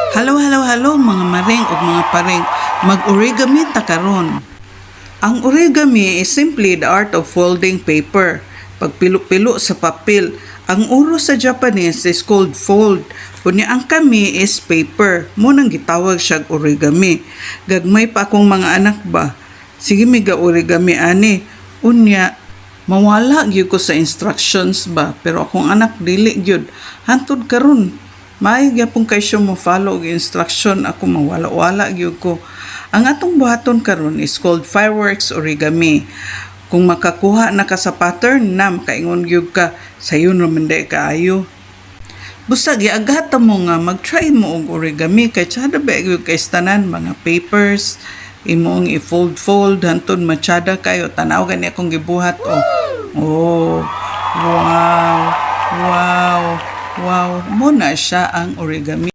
Hello mga maring ug mga paring. Mag-origami ta karon. Ang origami is simply the art of folding paper. Pagpilo-pilo sa papel. Ang uro sa Japanese is called fold. Kunya ang kami is paper. Mo nang gitawag siya origami. Gagmay pa akong mga anak ba. Sige miga origami ani. Unya mawala gyud ko sa instructions ba, pero akong anak dili gyud. Hantod karon may gyapon kay siya mo follow og instruction, ako mawala-wala gyud ko. Ang atong buhaton karon is called fireworks origami. Kung makakuha na ka sa pattern, kaingon gyud ka, sayo naman day kaayo. Busa giagata mo nga mag-try mo og origami kay tsada ba gyud kay tanan mga papers imong i-fold hantod matsada kayo tanaw gani akong gibuhat oh wow mo na siya ang origami.